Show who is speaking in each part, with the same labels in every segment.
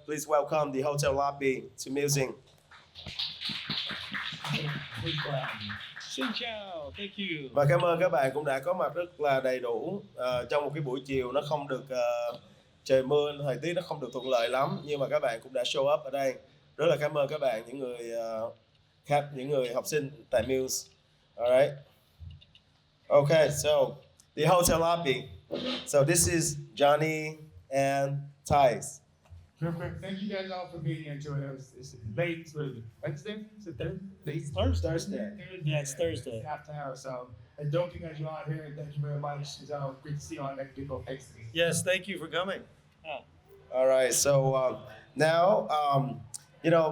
Speaker 1: please welcome the hotel lobby to music.
Speaker 2: Xin chào, thank you.
Speaker 1: Và cảm ơn các bạn cũng đã có mặt rất là đầy đủ trong một cái buổi chiều nó không được trời mưa, thời tiết nó không được thuận lợi lắm, nhưng mà các bạn cũng đã show up ở đây. Rất là cảm ơn các bạn, những người khách, những người học sinh tại Muse. Alright. Okay, so the hotel lobby. So this is Johnny and Thais.
Speaker 3: Perfect. Thank you guys all for being here today. It's late. It's Wednesday? Is it Thursday?
Speaker 2: Thursday.
Speaker 3: Thursday.
Speaker 2: Yeah, it's Thursday.
Speaker 3: Half an hour. So, and don't you guys you out here. Thank you very much. So great to see you on next people. Thanks.
Speaker 2: Yes, thank you for coming.
Speaker 1: All right. So now,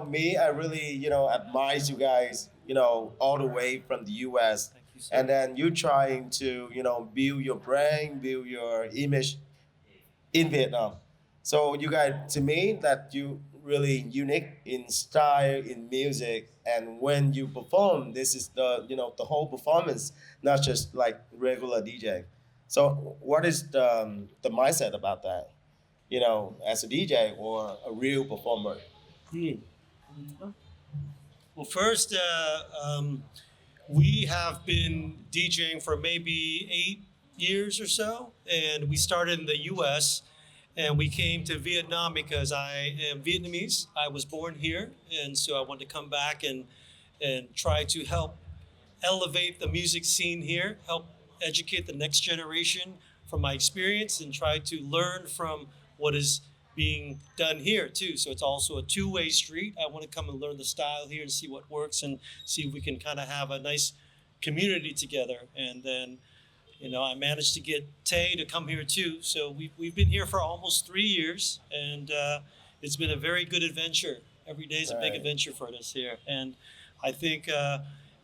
Speaker 1: me, I really, admire you guys, all the way from the U.S.
Speaker 2: Thank you, sir.
Speaker 1: And then you trying to, build your brand, build your image in Vietnam. So you guys, to me, that you really unique in style, in music, and when you perform, this is the whole performance, not just like regular DJ. So what is the mindset about that? As a DJ or a real performer?
Speaker 2: Well, first, we have been DJing for maybe 8 years or so, and we started in the U.S., and we came to Vietnam because I am Vietnamese. I was born here, and so I wanted to come back and try to help elevate the music scene here, help educate the next generation from my experience, and try to learn from what is being done here too. So it's also a two-way street. I want to come and learn the style here and see what works and see if we can kind of have a nice community together. And then, I managed to get Tay to come here too. So we've been here for almost 3 years, and it's been a very good adventure. Every day is a big adventure for us here. And I think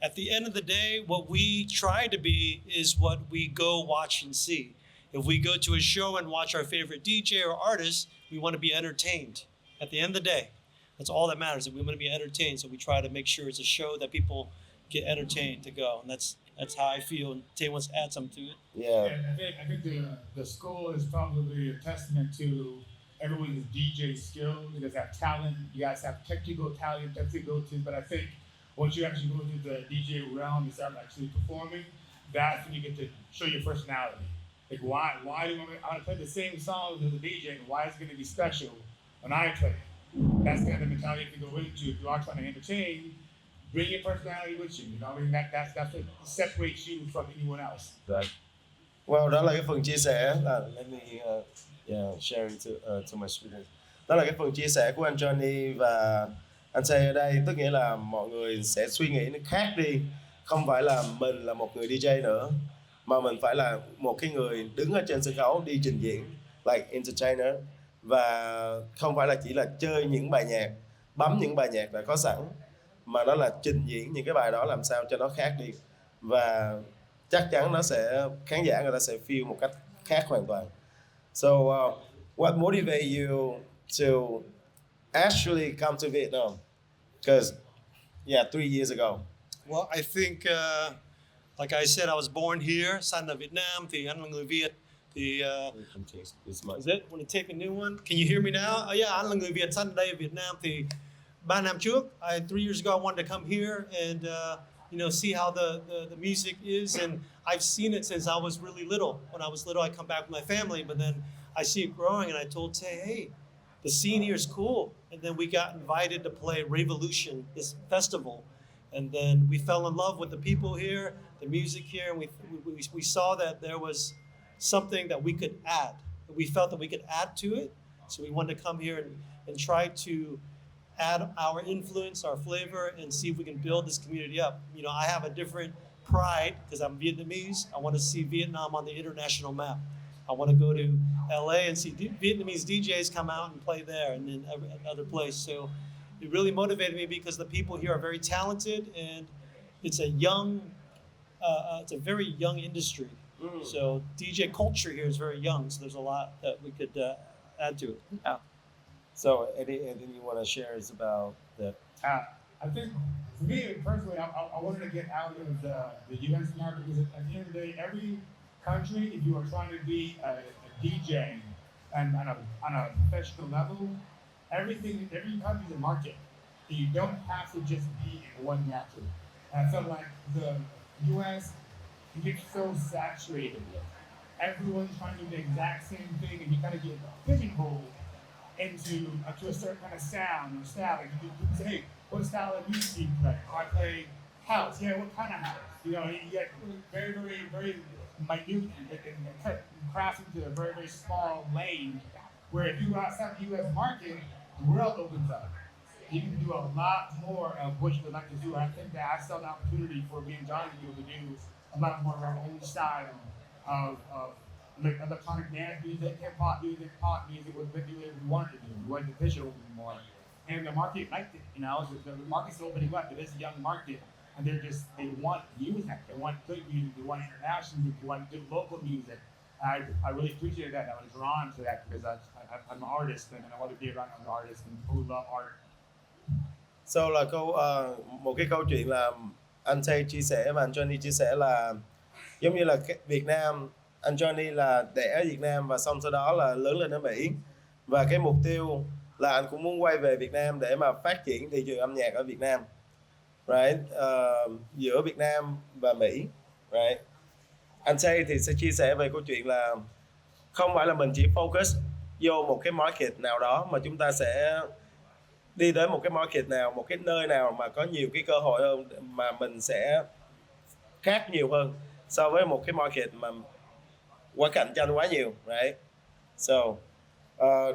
Speaker 2: at the end of the day, what we try to be is what we go watch and see. If we go to a show and watch our favorite DJ or artist, we want to be entertained. At the end of the day, that's all that matters. We want to be entertained, so we try to make sure it's a show that people get entertained to go, and that's how I feel. And Tay wants to add something to it.
Speaker 1: Yeah.
Speaker 3: I think the school is probably a testament to everyone's DJ skill. You guys have talent. You guys have technical talent, technical abilities. But I think once you actually go through the DJ realm and start actually performing, that's when you get to show your personality. Like why do you want to play the same songs as the DJ? And why is it going to be special when I play? That's kind of the mentality you go into if you are trying to entertain. Bring your personality with you. That's what separates you from anyone else.
Speaker 1: Right. Well, đó là cái phần chia sẻ là let me sharing to my students. Đó là cái phần chia sẻ của anh Johnny và anh Say ở đây, tức nghĩa là mọi người sẽ suy nghĩ nó khác đi, không phải là mình là một người DJ nữa, mà mình phải là một cái người đứng ở trên sân khấu đi trình diễn, like entertainer, và không phải là chỉ là chơi những bài nhạc, bấm những bài nhạc đã có sẵn, mà nó là trình diễn những cái bài đó làm sao cho nó khác đi, và chắc chắn nó sẽ khán giả người ta sẽ feel một cách khác hoàn toàn. So what motivate you to actually come to Vietnam? Because 3 years ago.
Speaker 2: Well, I think like I said, I was born here, sinh ở Việt Nam, thì anh là người Việt. Thì is it? Want to take a new one? Can you hear me now? Oh yeah, anh là người Việt, sinh ở đây ở Việt Nam. Thì 3 năm trước, 3 years ago, I wanted to come here and see how the music is, and I've seen it since I was really little. When I was little, I come back with my family, but then I see it growing, and I told Tay, hey, the scene here is cool. And then we got invited to play Revolution, this festival, and then we fell in love with the people here, the music here, and we saw that there was something that we could add. We felt that we could add to it, so we wanted to come here and try to add our influence, our flavor, and see if we can build this community up. I have a different pride because I'm Vietnamese. I want to see Vietnam on the international map. I want to go to LA and see Vietnamese DJs come out and play there and then other place. So it really motivated me because the people here are very talented, and it's a very young industry. So DJ culture here is very young, so there's a lot that we could add to it. Yeah.
Speaker 1: So anything you want to share is about that?
Speaker 3: I think for me personally, I wanted to get out of the U.S. market because at the end of the day, every country, if you are trying to be a DJ and on a professional level, every country's a market. You don't have to just be in one market. And I felt like the U.S. gets so saturated with everyone's trying to do the exact same thing, and you kind of get pigeonholed into to a certain kind of sound or style. Like you say, hey, what style of music do you play? Oh, I play house. Yeah, what kind of house? You know, you get very, very, very minute and craft into a very, very small lane. Where if you go outside the U.S. market, the world opens up. You can do a lot more of what you would like to do. I think that I saw an opportunity for me and Johnny to be able to do a lot more of our own style of like electronic dance music, hip hop music, pop music, what we wanted to do. We wanted to visual more. And the market liked it, you know, so the market's opening up. It is a young market, and they want music, they want good music, they want international music, they want good local music. I really appreciated that. I was drawn to that because I'm an artist, and I want to be around other artists and who love art.
Speaker 1: So là một cái câu chuyện là anh Tay chia sẻ và anh Johnny chia sẻ là giống như là Việt Nam, anh Johnny là đẻ ở Việt Nam và xong sau đó là lớn lên ở Mỹ, và cái mục tiêu là anh cũng muốn quay về Việt Nam để mà phát triển thị trường âm nhạc ở Việt Nam, right? Giữa Việt Nam và Mỹ, right? Anh Tay thì sẽ chia sẻ về câu chuyện là không phải là mình chỉ focus vô một cái market nào đó, mà chúng ta sẽ đi đến một cái market nào, một cái nơi nào mà có nhiều cái cơ hội hơn, mà mình sẽ khác nhiều hơn so với một cái market mà quá cạnh tranh quá nhiều, right? So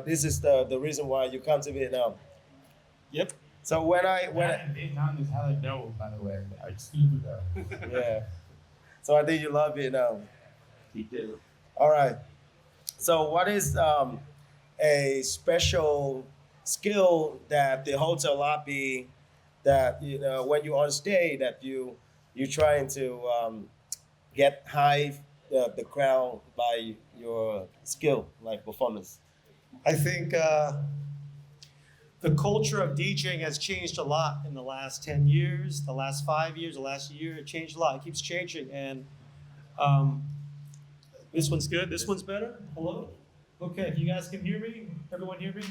Speaker 1: this is the reason why you come to Vietnam.
Speaker 2: Yep.
Speaker 1: So when
Speaker 3: Vietnam is hella dope, by the way. Excuse me though.
Speaker 1: Yeah. So I think you love Vietnam.
Speaker 3: You do.
Speaker 1: All right. So what is a special skill that the hotel lobby, that you know when you're on stage, that you're trying to get high the crowd by your skill, like performance?
Speaker 2: I think the culture of DJing has changed a lot in the last 10 years, the last 5 years, the last year. It changed a lot. It keeps changing. And this one's good. This one's better. Hello? Okay, if you guys can hear me, everyone hear me?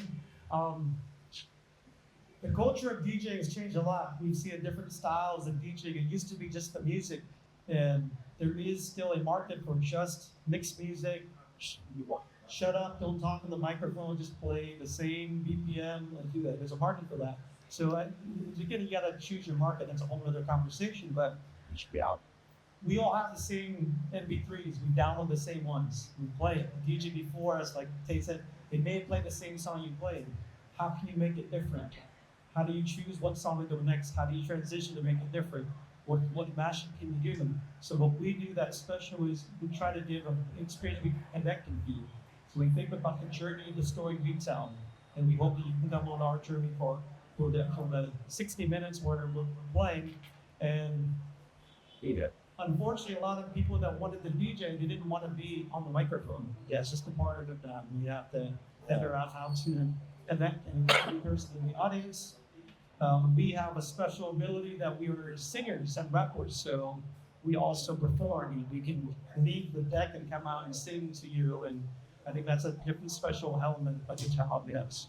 Speaker 2: The culture of DJing has changed a lot. We've seen different styles of DJing. It used to be just the music, and there is still a market for just mixed music. Shut up, don't talk on the microphone, just play the same BPM and do that. There's a market for that. So again, you gotta choose your market. That's a whole other conversation, but we all have the same MP3s. We download the same ones. We play it. The DJ before us, like Tay said, they may play the same song you played. How can you make it different? How do you choose what song to go next? How do you transition to make it different? What mashup can you give them? So what we do that's special is we try to give an experience we connect with you. So we think about the journey, the story we tell, and we hope that you can come on our journey for the 60 minutes where we're playing. And unfortunately, a lot of people that wanted to DJ, they didn't want to be on the microphone. Yeah, it's just a part of it. We have to figure out how to connect and be person in the audience. We have a special ability that we are singers and rappers, so we also perform. We can leave the deck and come out and sing to you, and I think that's a different special element of the job, yes.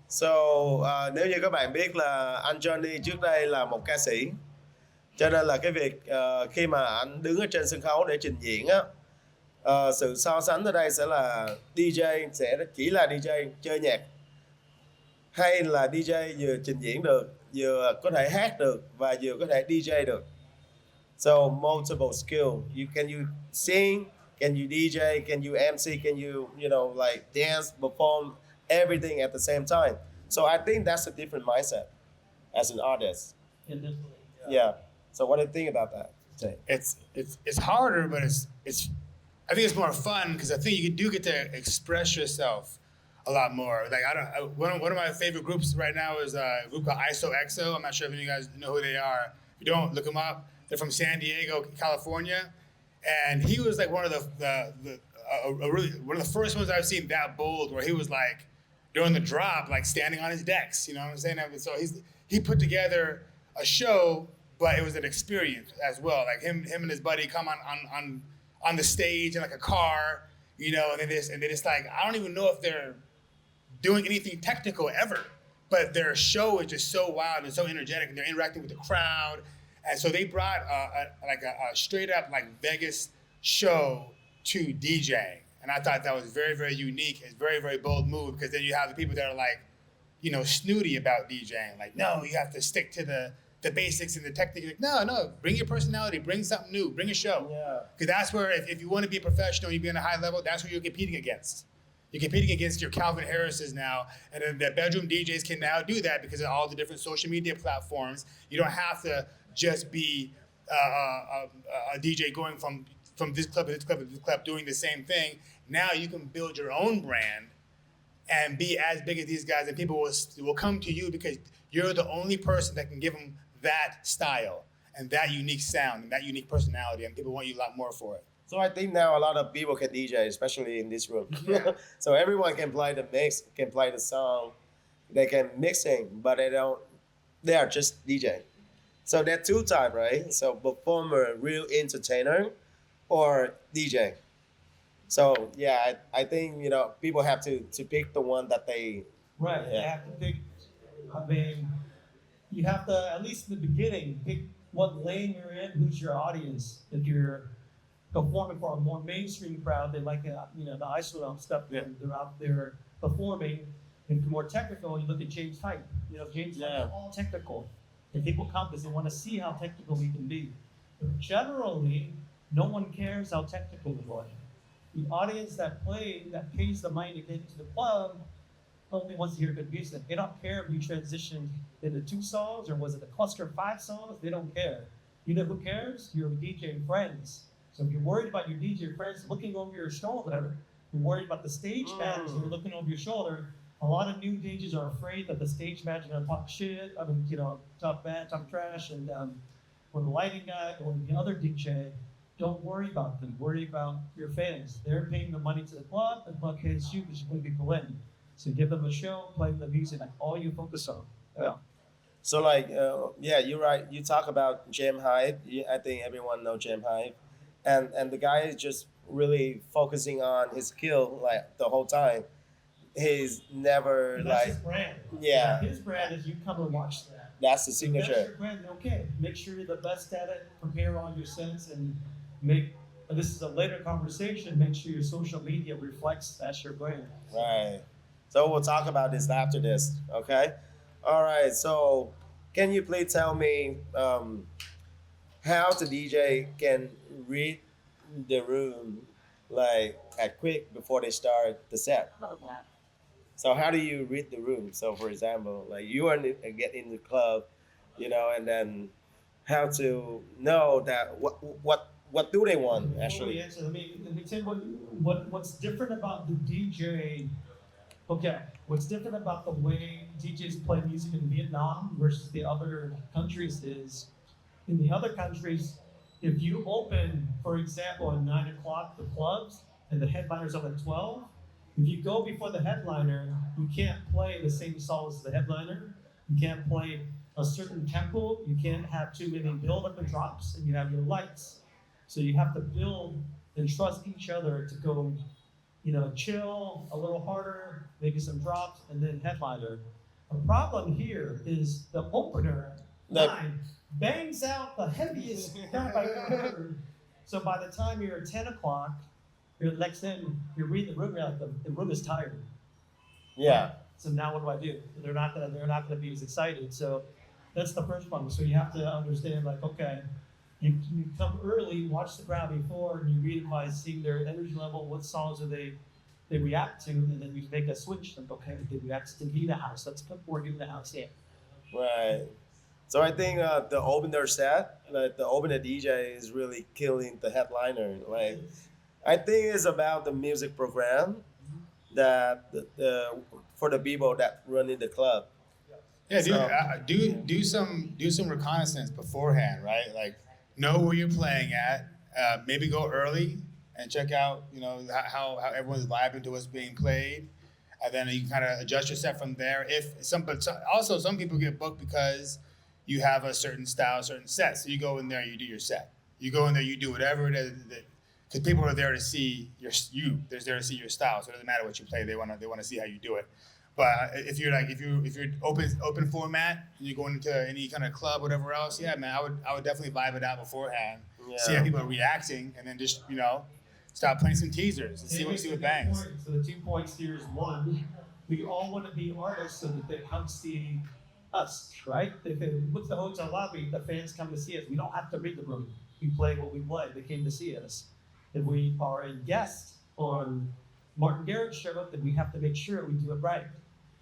Speaker 1: So nếu như các bạn biết là anh Johnny trước đây là một ca sĩ, cho nên là cái việc khi mà anh đứng ở trên sân khấu để trình diễn á, sự so sánh ở đây sẽ là DJ sẽ chỉ là DJ chơi nhạc, hay là DJ vừa trình diễn được, vừa có thể hát được và vừa có thể DJ được. So multiple skill. Can you sing? Can you DJ? Can you MC? Can you know like dance, perform everything at the same time? So I think that's a different mindset as an artist. Yeah. So what do you think about that?
Speaker 3: It's harder, but it's I think it's more fun because I think you do get to express yourself a lot more. Like one of my favorite groups right now is a group called ISOXO. I'm not sure if any of you guys know who they are. If you don't, look them up. They're from San Diego, California, and he was like one of the first ones I've seen that bold, where he was like during the drop, like standing on his decks. You know what I'm saying? So he put together a show, but it was an experience as well. Like him and his buddy come on the stage in like a car, you know, and they just like, I don't even know if they're doing anything technical ever. but their show is just so wild and so energetic, and they're interacting with the crowd. And so they brought a straight up like Vegas show to DJing. And I thought that was very, very unique. It's very, very bold move, because then you have the people that are like, you know, snooty about DJing. Like, no, you have to stick to the basics and the technique. Like, no, bring your personality, bring something new, bring a show.
Speaker 1: Yeah.
Speaker 3: Because that's where, if you want to be a professional, you be on a high level, that's where you're competing against. You're competing against your Calvin Harris's now, and then the bedroom DJs can now do that because of all the different social media platforms. You don't have to just be a DJ going from this club to this club to this club doing the same thing. Now you can build your own brand and be as big as these guys, and people will come to you because you're the only person that can give them that style and that unique sound and that unique personality, and people want you a lot more for it.
Speaker 1: So I think now a lot of people can DJ, especially in this room.
Speaker 3: Yeah.
Speaker 1: So everyone can play the mix, can play the song, they can mixing, but they are just DJ. So there are two types, right? So performer, real entertainer, or DJ. So yeah, I think, you know, people have to pick the one that they.
Speaker 2: Right.
Speaker 1: Yeah.
Speaker 2: You have to pick. I mean, you have to, at least in the beginning, pick what lane you're in, who's your audience. If you're performing for a more mainstream crowd, they like the ISO stuff.
Speaker 1: Yeah.
Speaker 2: They're out there performing. If you're more technical, you look at James Hype. You know, James Hype is all technical. And people come because they want to see how technical we can be. But generally, no one cares how technical we are. The audience that pays the money to get into the club only wants to hear good music. They don't care if you transitioned into 2 songs or was it a cluster of 5 songs. They don't care. You know who cares? Your DJ friends. So if you're worried about your DJ friends looking over your shoulder, you're worried about the stage managers who are looking over your shoulder. A lot of new DJs are afraid that the stage manager going to talk shit. I mean, talk bad, talk trash, and or the lighting guy or the other DJ. Don't worry about them. Worry about your fans. They're paying the money to the club. The club pays you because you bring people in. So give them a show, play the music, like all you focus on. Yeah.
Speaker 1: So like, yeah, you're right. You talk about Jam Hype. I think everyone know Jam Hype, and the guy is just really focusing on his skill like the whole time. He's never
Speaker 2: And that's
Speaker 1: like,
Speaker 2: his brand.
Speaker 1: yeah.
Speaker 2: His brand is you come and watch that.
Speaker 1: That's the
Speaker 2: That's
Speaker 1: signature.
Speaker 2: your brand. Okay. Make sure you're the best at it. Prepare all your sets and make. And this is a later conversation. Make sure your social media reflects that's your brand.
Speaker 1: Right. So we'll talk about this after this. Okay. All right. So can you please tell me how the DJ can read the room like at quick before they start the set? So how do you read the room? So for example, like you get in the club, you know, and then how to know that what do they want actually?
Speaker 2: Answer. Let me tell you what's different about the DJ. Okay, what's different about the way DJs play music in Vietnam versus the other countries is, in the other countries, if you open, for example, at 9 o'clock the clubs and the headliner's up at 12, if you go before the headliner, you can't play the same songs as the headliner. You can't play a certain tempo. You can't have too many build-up and drops, and you have your lights. So you have to build and trust each other to go, chill a little harder, maybe some drops, and then headliner. The problem here is the opener, 9, bangs out the heaviest crap I've ever heard. So by the time you're at 10 o'clock, you're next in, you're reading the room, you're like, the room is tired.
Speaker 1: Yeah.
Speaker 2: So now what do? They're not gonna be as excited. So that's the first problem. So you have to understand, like, okay, you come early, watch the crowd before, and you read it by seeing their energy level, what songs do they react to, and then you make a switch. Like, okay, they react to Give the House. Let's put more Give the House in.
Speaker 1: Right. So I think the opener set, like the opener DJ is really killing the headliner. Like, I think it's about the music program that for the people that run in the club.
Speaker 3: Yeah,
Speaker 1: So-
Speaker 3: do some reconnaissance beforehand, right? Like, know where you're playing at. Maybe go early and check out, how everyone's vibing to what's being played, and then you can kind of adjust your set from there. Also some people get booked because you have a certain style, certain set. So you go in there, you do your set. You go in there, you do whatever it is, because people are there to see They're there to see your style. So it doesn't matter what you play. They want to see how you do it. But if you're open format, you're going into any kind of club, whatever else, yeah, man, I would definitely vibe it out beforehand, see how people are reacting, and then just start playing some teasers and see what bangs.
Speaker 2: So the 2 points here is one, we all want to be artists so that they come see us, right? If it puts the hotel lobby, the fans come to see us. We don't have to read the room. We play what we play. They came to see us. If we are a guest on Martin Garrick's show, then we have to make sure we do it right.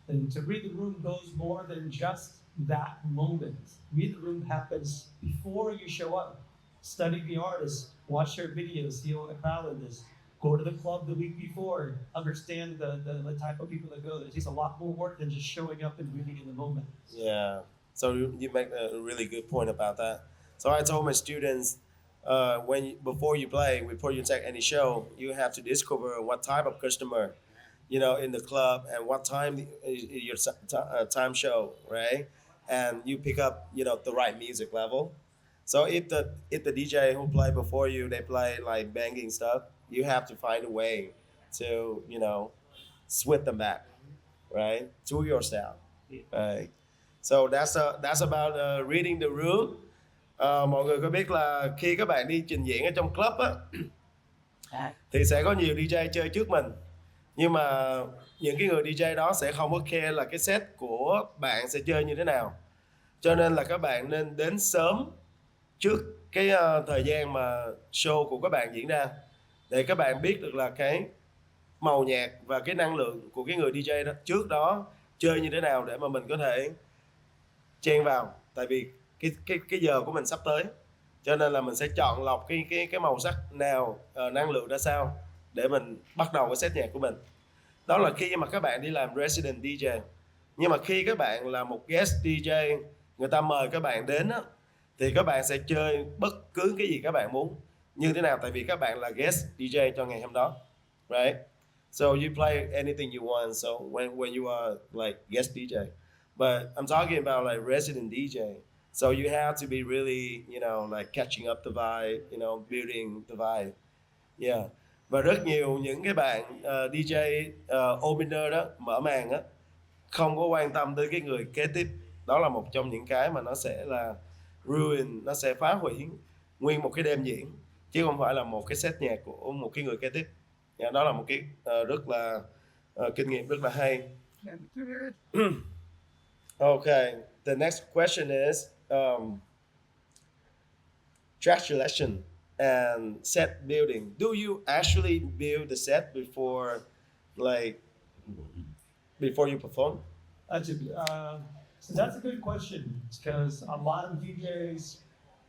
Speaker 2: And to read the room goes more than just that moment. Read the room happens before you show up. Study the artist, watch their videos, see what the crowd is. Go to the club the week before, understand the type of people that go. It takes a lot more work than just showing up and reading in the moment.
Speaker 1: Yeah, so you make a really good point about that. So I told my students, before you play, before you take any show, you have to discover what type of customer, in the club, and what time is your time show, right? And you pick up, the right music level. So if the DJ who play before you, they play like banging stuff, you have to find a way to, switch them back, right, to your style, right? So that's about reading the room. Mọi người có biết là khi các bạn đi trình diễn ở trong club á, thì sẽ có nhiều DJ chơi trước mình, nhưng mà những cái người DJ đó sẽ không có care là cái set của bạn sẽ chơi như thế nào, cho nên là các bạn nên đến sớm trước cái thời gian mà show của các bạn diễn ra, để các bạn biết được là cái màu nhạc và cái năng lượng của cái người DJ đó trước đó chơi như thế nào, để mà mình có thể chen vào. Tại vì cái giờ của mình sắp tới, cho nên là mình sẽ chọn lọc cái màu sắc nào, năng lượng ra sao để mình bắt đầu cái set nhạc của mình. Đó là khi mà các bạn đi làm resident DJ. Nhưng mà khi các bạn là một guest DJ, người ta mời các bạn đến á, thì các bạn sẽ chơi bất cứ cái gì các bạn muốn như thế nào, tại vì các bạn là guest DJ cho ngày hôm đó, right? So you play anything you want. So when you are like guest DJ, but I'm talking about like resident DJ. So you have to be really, like catching up the vibe, building the vibe. Yeah. Và rất nhiều những cái bạn DJ opener đó, mở màn á, không có quan tâm tới cái người kế tiếp. Đó là một trong những cái mà nó sẽ là ruin, nó sẽ phá hủy nguyên một cái đêm diễn, chứ không phải là một cái set nhạc của một cái người kế tiếp. Đó là một cái rất là kinh nghiệm rất là hay. Okay, the next question is track selection and set building. Do you actually build the set before you perform?
Speaker 2: So that's a good question, because a lot of DJs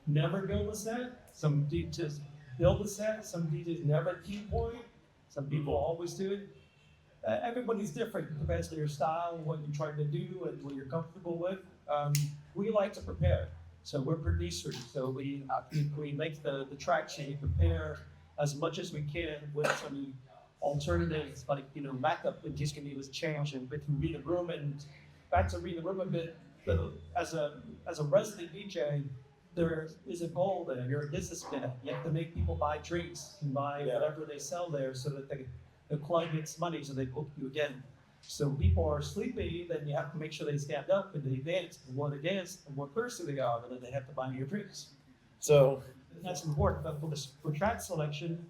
Speaker 2: never build a set. Some DJs build a set. Some DJs never key point. Some people always do it. Everybody's different. It depends on your style, what you're trying to do, and what you're comfortable with. We like to prepare. So we're producers. So we make the track sheet, prepare as much as we can with some alternatives, like backup in case it was changed, and we can read the room. And back to read the room a bit. As a resident DJ, there is a goal there. You're a businessman. You have to make people buy drinks and buy whatever they sell there, so that the club gets money, so they book you again. So people are sleepy, then you have to make sure they stand up and they dance and want to dance and what thirsty they are, and then they have to buy your drinks.
Speaker 1: So
Speaker 2: that's important. But for track selection,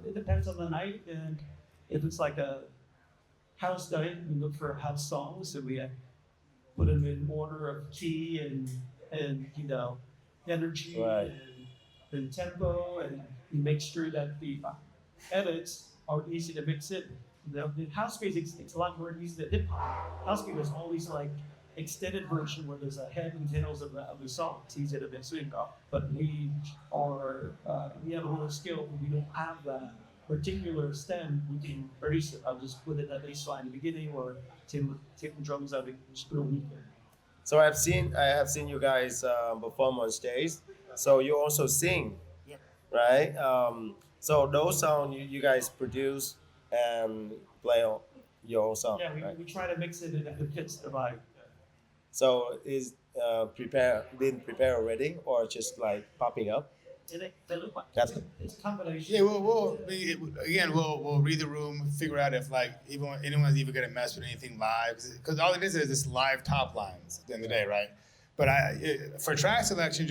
Speaker 2: it depends on the night, and if it's like a house night, we look for house songs, so we put them in order of key and energy,
Speaker 1: right,
Speaker 2: and tempo, and you make sure that the edits are easy to mix in. The house music, it's a lot more easy than hip hop. House music is always like extended version where there's a head and tails of the song. It's easy to mix in, but we have a little skill. We don't have that particular stem. We can produce it. I'll just put it at bass line in the beginning, or take the drums out and just put it on.
Speaker 1: So I have seen you guys perform on stage. So you also sing, right? So those songs you guys produce and play on your own song.
Speaker 2: Yeah, we try to mix it in the fits the vibe.
Speaker 1: So is been prepared already, or just like popping up? That's
Speaker 2: It's a combination.
Speaker 3: Yeah, we'll read the room, figure out if like anyone's even gonna mess with anything live, because all it is this live top lines at the end of the day, right? But for track selection,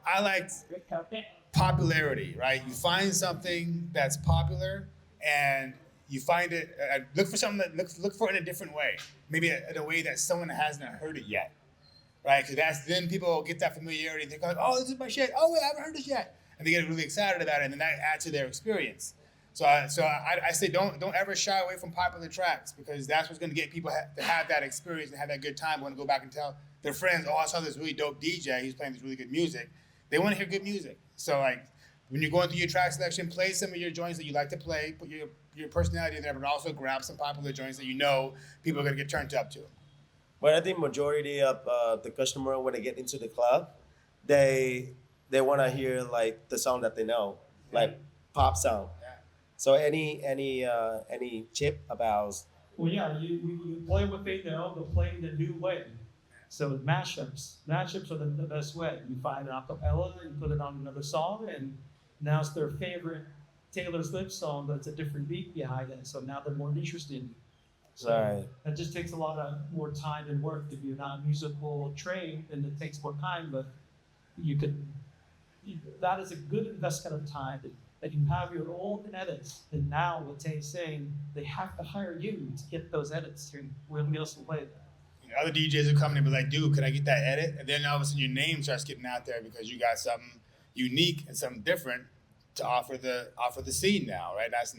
Speaker 3: I like popularity, right? You find something that's popular, and you find it. Look for something that look for it in a different way, maybe in a way that someone hasn't heard it yet, right? Because then people get that familiarity. They're like, "Oh, this is my shit. Oh, wait, I haven't heard this yet," and they get really excited about it, and then that adds to their experience. So I say don't ever shy away from popular tracks, because that's what's going to get people to have that experience and have that good time. Want to go back and tell their friends, "Oh, I saw this really dope DJ. He's playing this really good music." They want to hear good music. So like when you're going through your track selection, play some of your joints that you like to play, put your personality in there, but also grab some popular joints that you know people are going to get turned up to.
Speaker 1: But I think majority of the customer, when they get into the club, they want to hear like the song that they know, like pop song.
Speaker 3: Yeah.
Speaker 1: So any tip about?
Speaker 2: Well, yeah, you play what they know, but play in the new way. So mashups are the best way. You find an acapella, you put it on another song, and now it's their favorite Taylor Swift song, but it's a different beat behind it. So now they're more interested. So
Speaker 1: Right.
Speaker 2: It just takes a lot of more time and work. If you're not musical trained, and it takes more time, but that is a good investment of time. That you have your own edits, and now what Tay's saying, they have to hire you to get those edits. We'll be able to play them.
Speaker 3: Other DJs will come in and be like, "Dude, could I get that edit?" And then all of a sudden your name starts getting out there because you got something unique and something different to offer the scene now, right? That's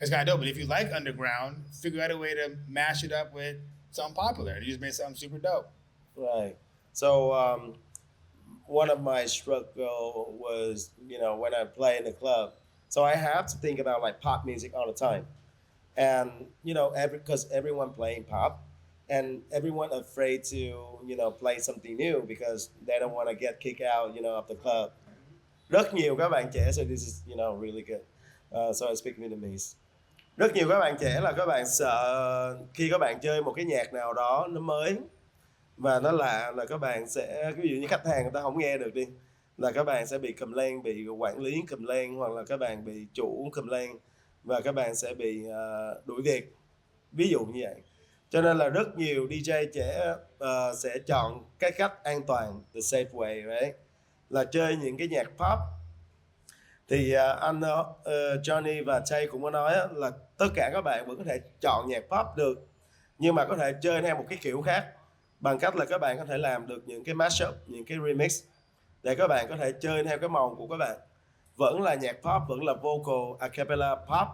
Speaker 3: kind of dope. But if you like underground, figure out a way to mash it up with something popular. And you just made something super dope.
Speaker 1: Right. So one of my struggle was, when I play in the club, so I have to think about like pop music all the time, and because everyone playing pop, and everyone afraid to play something new because they don't want to get kicked out of the club. Rất nhiều các bạn trẻ, so this is really good. So I speak Vietnamese. Rất nhiều các bạn trẻ là các bạn sợ khi các bạn chơi một cái nhạc nào đó nó mới và nó lạ là các bạn sẽ, ví dụ như khách hàng người ta không nghe được đi, là các bạn sẽ bị cầm lên, bị quản lý cầm lên, hoặc là các bạn bị chủ cầm lên và các bạn sẽ bị đuổi việc, ví dụ như vậy. Cho nên là rất nhiều DJ trẻ sẽ chọn cái cách an toàn, the safe way, right? Là chơi những cái nhạc pop. Thì anh Johnny và Tay cũng có nói là tất cả các bạn vẫn có thể chọn nhạc pop được, nhưng mà có thể chơi theo một cái kiểu khác, bằng cách là các bạn có thể làm được những cái mashup, những cái remix để các bạn có thể chơi theo cái màu của các bạn. Vẫn là nhạc pop, vẫn là vocal a cappella pop,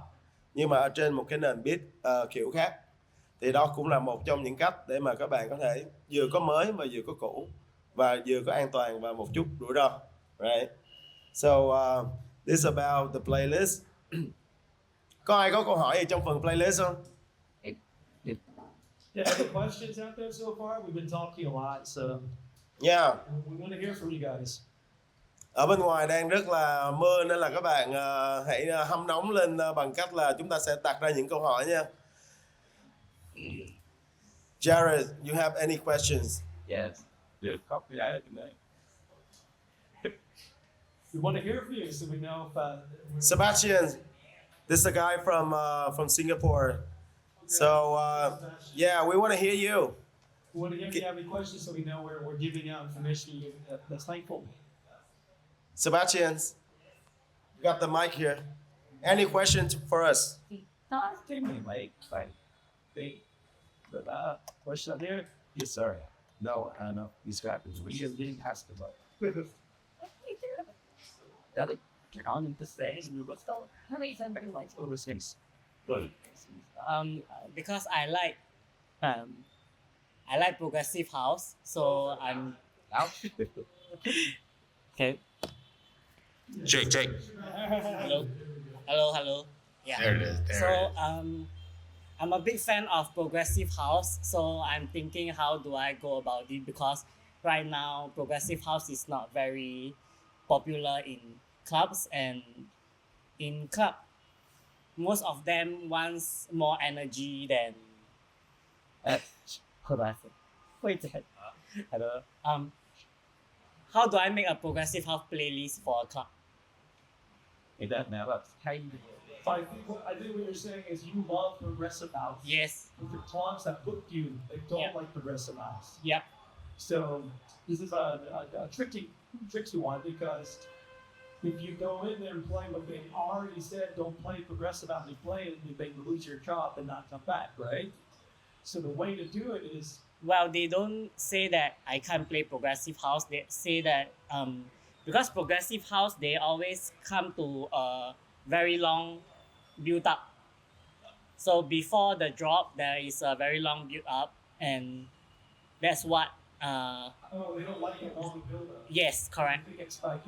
Speaker 1: nhưng mà ở trên một cái nền beat kiểu khác. Thì đó cũng là một trong những cách để mà các bạn có thể vừa có mới mà vừa có cũ, và vừa có an toàn và một chút rủi ro, right? So this is about the playlist. Có ai có câu hỏi gì trong phần playlist không?
Speaker 2: Yeah, any questions out there so far? We've been talking a lot, so
Speaker 1: Yeah.
Speaker 2: we want to hear from you guys.
Speaker 1: Ở bên ngoài đang rất là mưa nên là các bạn hãy hâm nóng lên bằng cách là chúng ta sẽ đặt ra những câu hỏi nha. Jared, you have any questions?
Speaker 4: Yes. The copy I tonight.
Speaker 2: We want to hear from you, so we know if.
Speaker 1: Sebastian, this is a guy from Singapore. So yeah, we want to hear you.
Speaker 2: We want to hear if you have any questions, so we know we're giving out information that's thankful.
Speaker 1: Sebastian, you got the mic here. Any questions for us?
Speaker 4: Like the question there? Yes, sir. No, I know. He's got this. We just didn't ask about.
Speaker 5: Get on the stage. How many times do you like
Speaker 4: Over things.
Speaker 5: because I like progressive house, so I'm
Speaker 4: Out.
Speaker 5: okay.
Speaker 4: Jake.
Speaker 5: Hello. Yeah.
Speaker 3: There it is.
Speaker 5: So I'm a big fan of progressive house, so I'm thinking how do I go about it, because right now progressive house is not very popular in clubs, and in club most of them wants more energy than hold on. Wait a second. Hello. how do I make a progressive house playlist for a club?
Speaker 4: It doesn't matter.
Speaker 6: So I think what you're saying is you love progressive house.
Speaker 5: Yes.
Speaker 6: But the clubs that book you, they don't
Speaker 5: Yeah.
Speaker 6: like progressive house.
Speaker 5: Yep.
Speaker 6: So this is a tricky one because if you go in there and play what they already said, don't play progressive house, you play it, you may lose your job and not come back, right? So the way to do it is
Speaker 5: Well, they don't say that I can't play progressive house. They say that because progressive house, they always come to a very long build up. So before the drop, there is a very long build up, and that's what.
Speaker 6: oh, they don't like it long build up.
Speaker 5: Yes,
Speaker 6: I
Speaker 5: correct.
Speaker 6: think it's like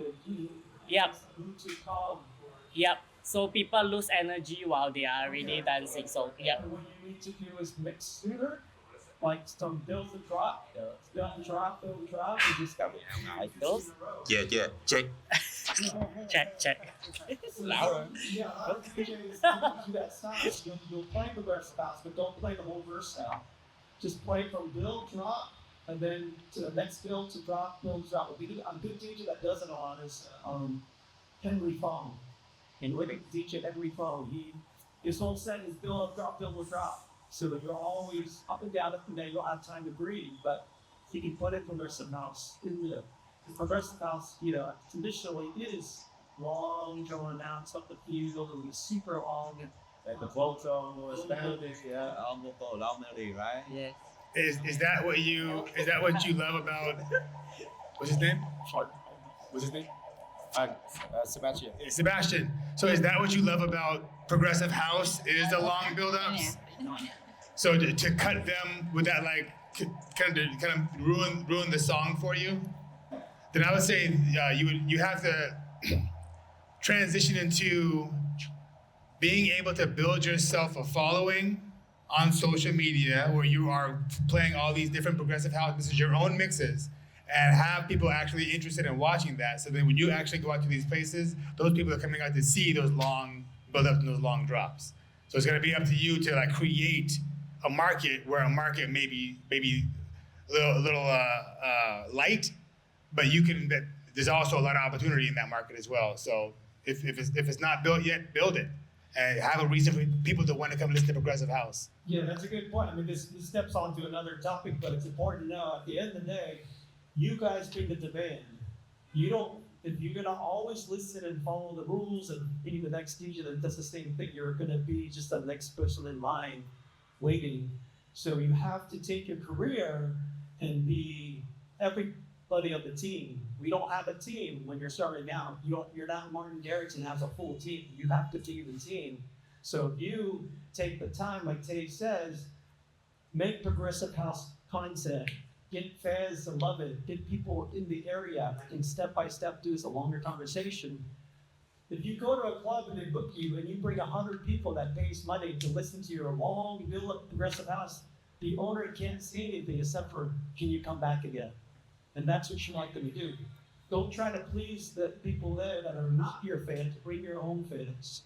Speaker 5: Yep.
Speaker 6: too calm.
Speaker 5: Yep. So people lose energy while they are really dancing. So yep.
Speaker 6: And what you need to do is mix sooner, like some build and drop, build and drop, you just got
Speaker 5: Like those.
Speaker 1: Yeah, check.
Speaker 5: Check.
Speaker 6: louder. Yeah, a lot of DJs do that style. You'll play progressive house, but don't play the whole verse style. Just play from build, drop, and then to the next build to drop, build, drop. A good DJ that does it a lot is Henry Fong. And with DJ Henry Fong, his whole set is build, drop, drop. So that you're always up and down, you don't have time to breathe, but you can put it progressive house in the progressive house, traditionally is long drawn out, something feel super long.
Speaker 4: Like the photo was melody, almost long melody, right?
Speaker 5: Yeah.
Speaker 3: Is that what you love about what's his name?
Speaker 1: Sebastian.
Speaker 3: Sebastian. So is that what you love about progressive house? It is the long build-ups. So to cut them, would that like kind of ruin the song for you? Then I would say you have to transition into being able to build yourself a following on social media where you are playing all these different progressive house. This is your own mixes. And have people actually interested in watching that. So then when you actually go out to these places, those people are coming out to see those long build-ups and those long drops. So it's gonna be up to you to like create a market where a market maybe a little light, but there's also a lot of opportunity in that market as well. So if it's not built yet, build it. And have a reason for people to want to come listen to progressive house.
Speaker 6: Yeah, that's a good point. I mean, this steps on to another topic, but it's important to know at the end of the day, you guys bring the demand. If you're gonna always listen and follow the rules and be the next DJ that does the same thing, you're gonna be just the next person in line waiting. So you have to take your career and be everybody of the team. We don't have a team when you're starting out. You're not Martin Garrix and has a full team. You have to be the team. So if you take the time, like Tay says, make progressive house content. Get fans to love it. Get people in the area and step by step do this a longer conversation. If you go to a club and they book you and you bring 100 people that pays money to listen to your long build-up progressive house, the owner can't say anything except for, can you come back again? And that's what you want them to do. Don't try to please the people there that are not your fans. Bring your own fans.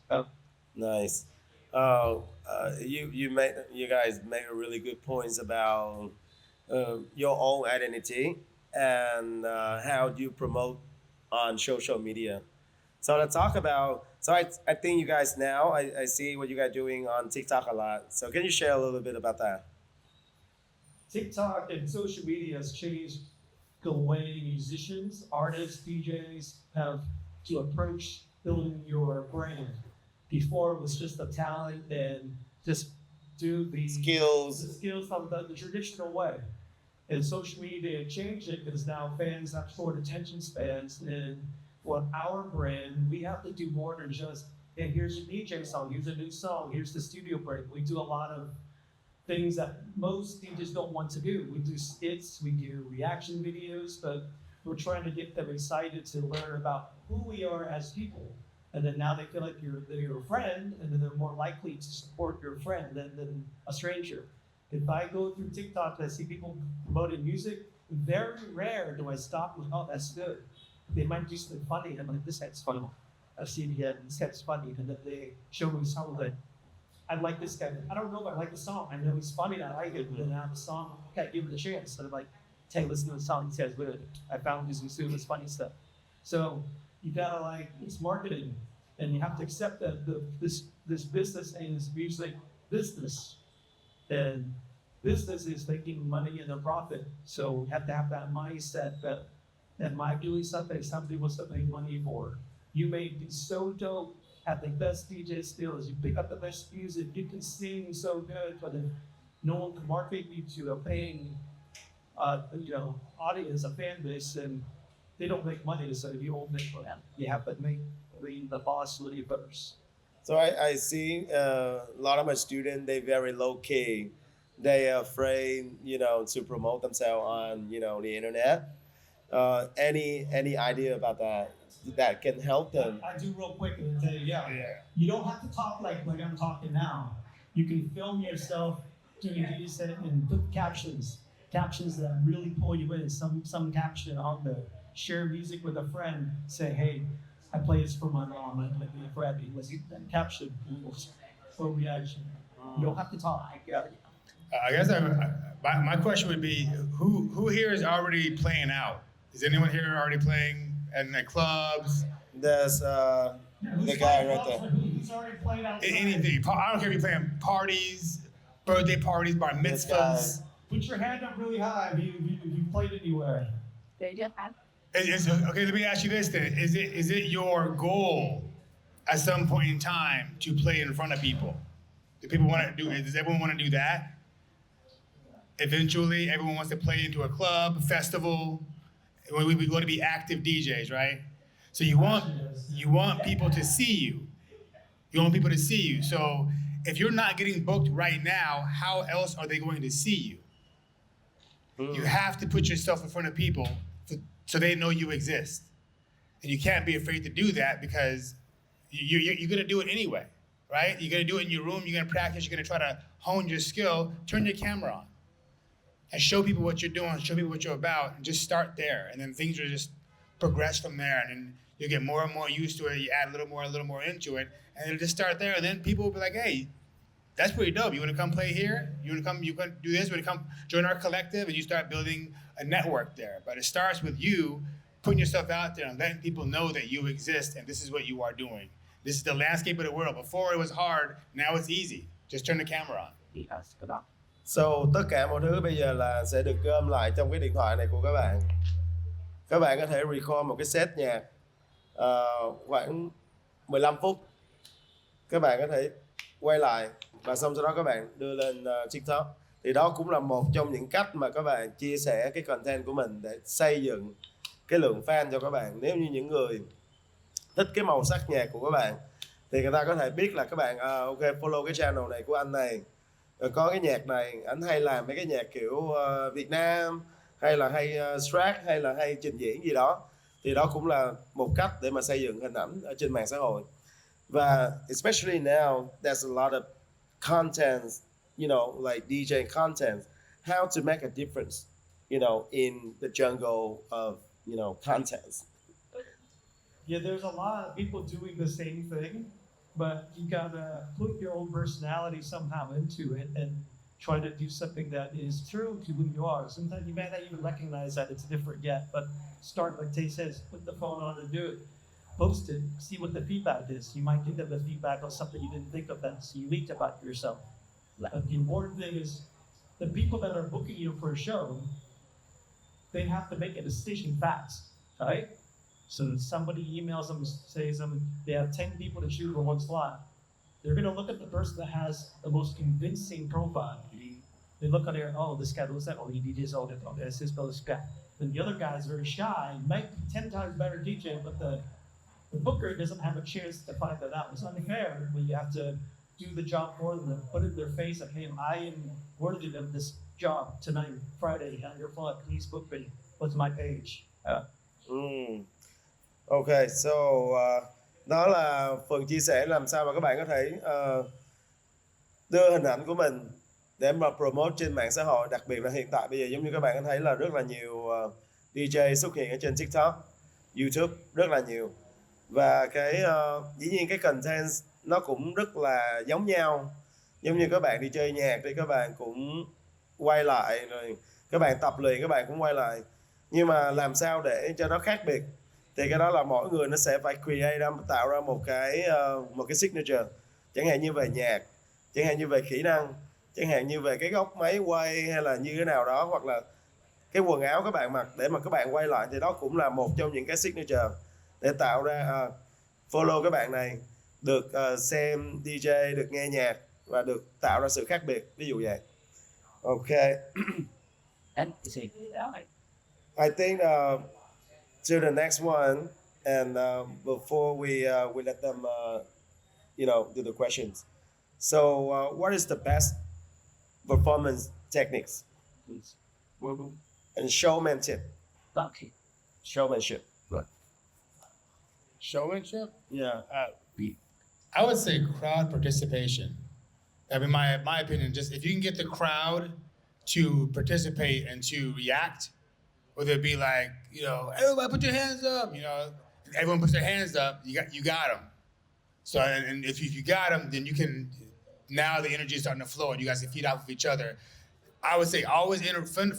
Speaker 1: Nice. You guys made a really good points about your own identity and how do you promote on social media. So let's talk about, I think you guys now, I see what you guys doing on TikTok a lot. So can you share a little bit about that?
Speaker 6: TikTok and social media has changed the way musicians, artists, DJs have to approach building your brand. Before it was just a talent and just do the
Speaker 1: Skills.
Speaker 6: of the traditional way. And social media changed it because now fans have short attention spans. And for our brand, we have to do more than just, hey, here's a DJ song, here's a new song, here's the studio break. We do a lot of things that most DJs don't want to do. We do skits, we do reaction videos, but we're trying to get them excited to learn about who we are as people. And then now they feel like you're a friend, and then they're more likely to support your friend than a stranger. If I go through TikTok and I see people promoting music, very rare do I stop and, oh, that's good. They might do something funny, and I'm like, this head's funny. I've seen it, this head's funny, and then they show me something. I like this guy. I don't know if I like the song. I know he's funny, and I like it, but then I have the song, okay, give it a chance. And I'm like, hey, listen to the song. He says, good. I found this funny stuff. So you gotta like, it's marketing, and you have to accept that this business is music business, and business is making money and a profit. So you have to have that mindset that am I doing something wants to make money for? You may be so dope, have the best DJ skills, you pick up the best music, you can sing so good, but if no one can market you to a paying, audience, a fan base, and they don't make money, so you won't make money. You have to make the boss really first.
Speaker 1: So I see a lot of my students, they very low key. They are afraid, to promote themselves on, the internet. Any idea about that can help them?
Speaker 6: I do real quick and tell you, you don't have to talk like I'm talking now. You can film yourself doing a set and put captions that really pull you in. Some caption on there. Share music with a friend. Say, hey, I play this for my mom. I play it for Abby. That caption for reaction. You don't have to talk.
Speaker 3: I guess my question would be, who here is already playing out? Is anyone here already playing in the clubs?
Speaker 1: There's the guy right there.
Speaker 6: Who's already played out?
Speaker 3: Anything. I don't care if you're playing parties, birthday parties, bar mitzvahs.
Speaker 6: Put your hand up really high if you played anywhere.
Speaker 3: Okay, let me ask you this then. Is it your goal at some point in time to play in front of people? Does everyone want to do that? Eventually, everyone wants to play into a club, a festival. We go to be active DJs, right? So you want people to see you. You want people to see you. So if you're not getting booked right now, how else are they going to see you? You have to put yourself in front of people so they know you exist. And you can't be afraid to do that because you're going to do it anyway, right? You're going to do it in your room. You're going to practice. You're going to try to hone your skill. Turn your camera on and show people what you're doing, show people what you're about, and just start there. And then things will just progress from there. And then you get more and more used to it. You add a little more into it. And it'll just start there. And then people will be like, hey, that's pretty dope. You want to come play here? You want to do this? You want to come join our collective? And you start building a network there. But it starts with you putting yourself out there and letting people know that you exist and this is what you are doing. This is the landscape of the world. Before it was hard, now it's easy. Just turn the camera on.
Speaker 1: So tất cả mọi thứ bây giờ là sẽ được gom lại trong cái điện thoại này của các bạn. Các bạn có thể record một cái set nhạc khoảng 15 phút. Các bạn có thể quay lại và xong sau đó các bạn đưa lên TikTok. Thì đó cũng là một trong những cách mà các bạn chia sẻ cái content của mình để xây dựng cái lượng fan cho các bạn. Nếu như những người thích cái màu sắc nhạc của các bạn thì người ta có thể biết là các bạn ok follow cái channel này của anh này, có cái nhạc này, anh hay làm mấy cái nhạc kiểu Việt Nam hay là hay track hay là hay trình diễn gì đó. Thì đó cũng là một cách để mà xây dựng hình ảnh ở trên mạng xã hội. Và especially now there's a lot of content, like DJ content, how to make a difference, in the jungle of, content.
Speaker 6: Yeah, there's a lot of people doing the same thing, but you gotta put your own personality somehow into it and try to do something that is true to who you are. Sometimes you may not even recognize that it's different yet, but start, like Tay says, put the phone on and do it. Post it, see what the feedback is. You might get the feedback on something you didn't think of that's unique about yourself. But the important thing is the people that are booking you for a show, they have to make a decision fast, right? So somebody emails them, says them, they have 10 people to choose for one slot. They're gonna look at the person that has the most convincing profile. They look at it, oh, this guy looks like, oh, he DJs all the time. That's his this guy. Then the other guy is very shy, might be 10 times better DJ, but the booker doesn't have a chance to find that out. It's unfair when you have to do the job for them, put it in their face like, hey, I am worthy of this job tonight, Friday, on your flight, please book me. What's my page?
Speaker 1: Ok, so đó là phần chia sẻ làm sao mà các bạn có thể đưa hình ảnh của mình để mà promote trên mạng xã hội. Đặc biệt là hiện tại bây giờ giống như các bạn có thấy là rất là nhiều DJ xuất hiện ở trên TikTok, YouTube rất là nhiều. Và cái dĩ nhiên cái content nó cũng rất là giống nhau. Giống như các bạn đi chơi nhạc thì các bạn cũng quay lại rồi các bạn tập luyện các bạn cũng quay lại, nhưng mà làm sao để cho nó khác biệt thì cái đó là mỗi người nó sẽ phải create ra, tạo ra một cái signature, chẳng hạn như về nhạc, chẳng hạn như về kỹ năng, chẳng hạn như về cái góc máy quay hay là như thế nào đó, hoặc là cái quần áo các bạn mặc để mà các bạn quay lại, thì đó cũng là một trong những cái signature để tạo ra follow các bạn này được xem DJ, được nghe nhạc và được tạo ra sự khác biệt, ví dụ vậy. Okay.
Speaker 4: And you say,
Speaker 1: I think to the next one, and before we let them do the questions. So what is the best performance techniques
Speaker 4: please.
Speaker 1: and showmanship?
Speaker 4: Okay.
Speaker 1: Showmanship.
Speaker 3: Showmanship?
Speaker 1: Yeah.
Speaker 3: I would say crowd participation. I mean, my opinion, just if you can get the crowd to participate and to react, whether it be like, everybody put your hands up, everyone puts their hands up, you got them. So, and if you got them, then you can, now the energy is starting to flow and you guys can feed off of each other. I would say always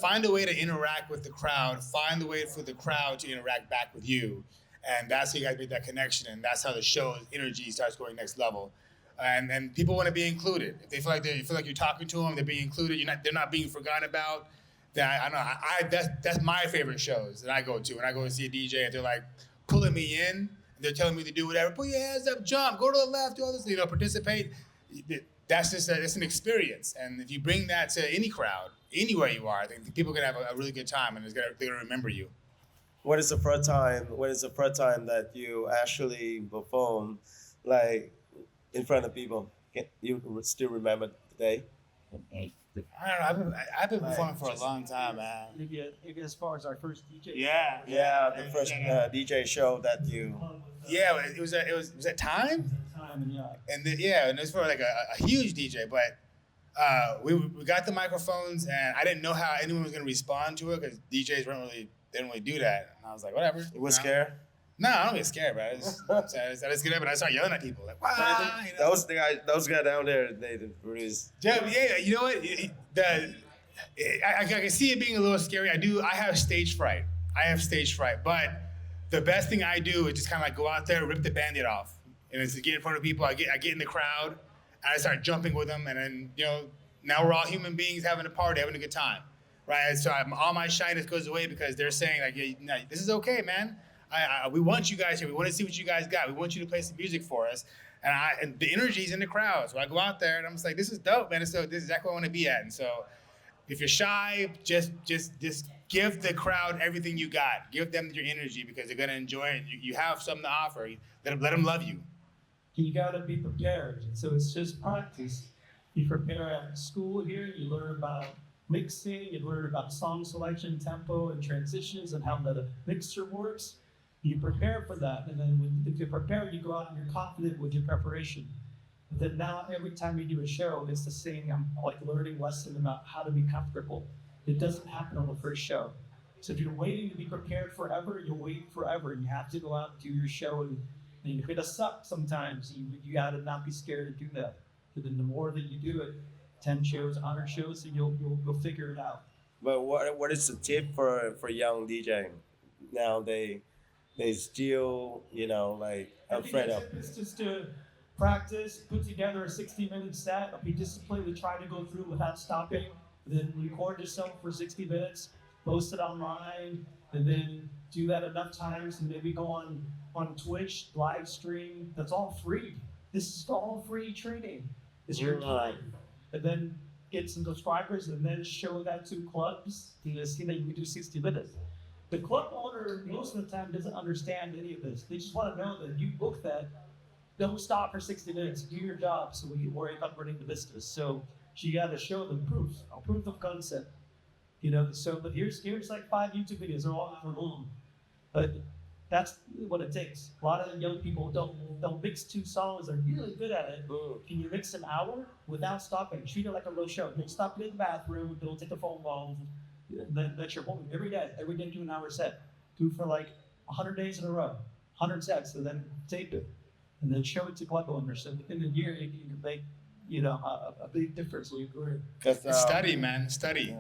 Speaker 3: find a way to interact with the crowd, find a way for the crowd to interact back with you. And that's how you guys make that connection, and that's how the show's energy starts going next level. And people want to be included. If they feel like you're talking to them, they're being included. They're not being forgotten about. That I know. That's my favorite shows that I go to when I go to see a DJ. And they're like pulling me in. And they're telling me to do whatever. Put your hands up, jump, go to the left, do all this. Participate. That's just it's an experience. And if you bring that to any crowd, anywhere you are, I think people can have a really good time, and they're gonna remember you.
Speaker 1: What is the first time that you actually perform like in front of people? Can you still remember the day?
Speaker 3: I don't know. I've been performing for a long time, man.
Speaker 6: Maybe as far as our first DJ.
Speaker 1: Yeah, the first DJ show that you.
Speaker 3: Yeah, it was at Time.
Speaker 6: Time, yeah.
Speaker 3: And and it was for like a huge DJ, but we got the microphones, and I didn't know how anyone was gonna respond to it because DJs didn't really do that. And I was like, whatever.
Speaker 1: You were scared?
Speaker 3: No, I don't get scared, bro. I just get up and I start yelling at people like, wow.
Speaker 1: Those guys down there, they really.
Speaker 3: Yeah, you know what? I can see it being a little scary. I have stage fright. But the best thing I do is just kind of like go out there, rip the Band-Aid off, and it's to get in front of people. I get in the crowd, and I start jumping with them, and then now we're all human beings having a party, having a good time, right? So all my shyness goes away because they're saying like, yeah, this is okay, man. We want you guys here. We want to see what you guys got. We want you to play some music for us. And the energy's in the crowd. So I go out there and I'm just like, this is dope, man. So this is exactly where I want to be at. And so if you're shy, just give the crowd everything you got. Give them your energy because they're going to enjoy it. You have something to offer. Let them love you.
Speaker 6: You got to be prepared. So it's just practice. You prepare at school here. You learn about mixing. You learn about song selection, tempo, and transitions and how the mixer works. You prepare for that, and then if you're prepared, you go out and you're confident with your preparation. But then now, every time you do a show, it's the same. I'm like learning lesson about how to be comfortable. It doesn't happen on the first show. So if you're waiting to be prepared forever, you'll wait forever. You have to go out and do your show, and if it does suck sometimes, you got to not be scared to do that. Because then the more that you do it, 10 shows, 100 shows, and you'll figure it out.
Speaker 1: But what is the tip for young DJ? Now they still, like afraid of.
Speaker 6: It's just to practice, put together a 60-minute set, be disciplined to try to go through without stopping, then record yourself for 60 minutes, post it online, and then do that enough times, and maybe go on Twitch, live stream. That's all free. This is all free training. It's your time. And then get some subscribers, and then show that to clubs to see that you can do 60 minutes. The club owner, most of the time, doesn't understand any of this. They just want to know that you book that. Don't stop for 60 minutes. Do your job so we can worry about running the business. So you got to show them proof of concept. But here's like 5 YouTube videos. They're all hour long. But that's what it takes. A lot of young people don't mix 2 songs. They're really good at it. Can you mix an hour without stopping? Treat it like a real show. Don't stop in the bathroom. Don't take the phone calls. That's your home every day do an hour set. Do it for like 100 days in a row, 100 sets, and then tape it, and then show it to club owners. So within a year, you can make a big difference. We agree.
Speaker 3: Study, man, study.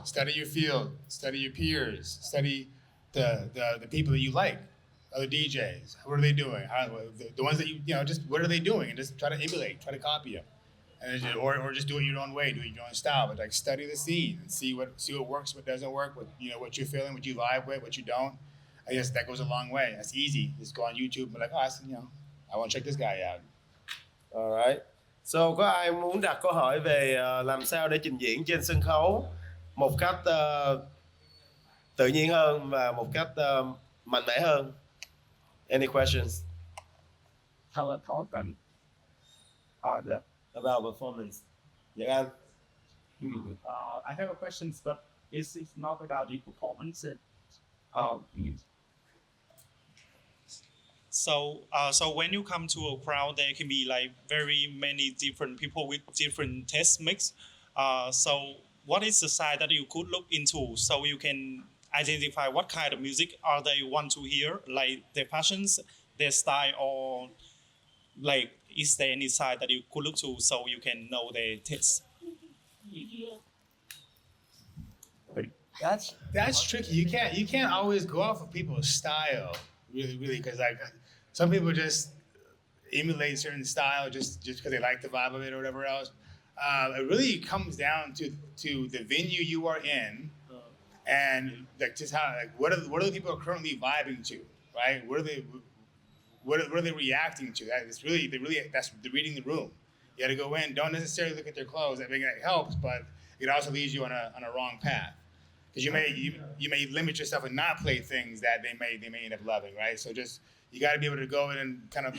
Speaker 3: Study your field, study your peers, study the people that you like, other DJs. What are they doing? The ones that you know, just what are they doing? And just try to emulate, try to copy them. And or just do it your own way, do it your own style. But like study the scene and see what works, what doesn't work, what you're feeling, what you vibe with, what you don't. I guess that goes a long way. That's easy. Just go on YouTube and be like, I want to check this guy out.
Speaker 1: Alright. So có ai muốn đặt câu hỏi về làm sao để trình diễn trên sân khấu một cách tự nhiên hơn và một cách mạnh mẽ hơn? Any questions?
Speaker 4: How important are the
Speaker 1: About performance. Dạ anh.
Speaker 4: I have a question, but it's not about the performance.
Speaker 7: So when you come to a crowd, there can be like very many different people with different taste mix. So what is the side that you could look into so you can identify what kind of music are they want to hear, like their passions, their style, or like is there any side that you could look to so you can know their taste?
Speaker 3: That's tricky. You can't always go off of people's style, really, because like some people just emulate certain style just because they like the vibe of it or whatever else. It really comes down to the venue you are in, and like just how what are the people currently vibing to, right? What are they reacting to? That's reading the room. You got to go in. Don't necessarily look at their clothes. I mean, that helps, but it also leads you on a wrong path. Because you may limit yourself and not play things that they may end up loving, right? So just you got to be able to go in and kind of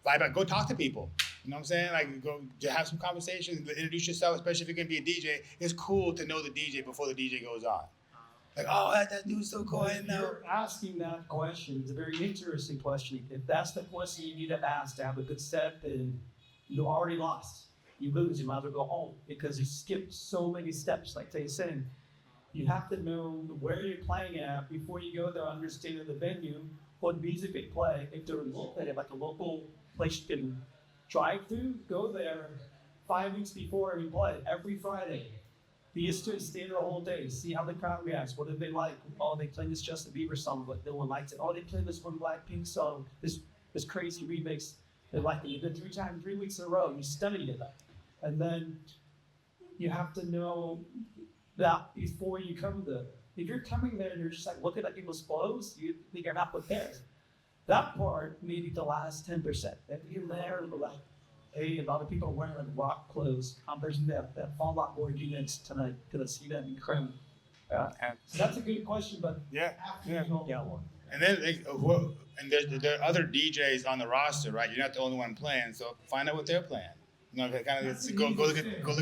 Speaker 3: vibe out. Go talk to people. You know what I'm saying? Like go to have some conversations, introduce yourself. Especially if you're gonna be a DJ, it's cool to know the DJ before the DJ goes on. Like, oh, that dude's so cool.
Speaker 6: If you're asking that question, it's a very interesting question. If that's the question you need to ask to have a good set, then you already lost. You lose. You might as well go home because you skipped so many steps. Like they said. You have to know where you're playing at before you go there, understand the venue, what music they play. If they're like a local place you can drive through, go there 5 weeks before you play, every Friday. Be a student, stay there the whole day, see how the crowd reacts. What do they like? Oh, they play this Justin Bieber song, but no one likes it. Oh, they play this one Blackpink song, this crazy remix. They like it. You did 3 weeks in a row, you studied it. And then you have to know that before you come there. If you're coming there and you're just like looking at people's clothes, you think you're not prepared. That part, maybe the last 10%. If you're there, like, hey, a lot of people are wearing rock clothes. There's that Fall Out Boy units tonight. Could I see that in Chrome? So that's a good question, but
Speaker 3: yeah.
Speaker 6: One.
Speaker 3: And then there are other DJs on the roster, right? You're not the only one playing, so find out what they're playing. You know, kind of go look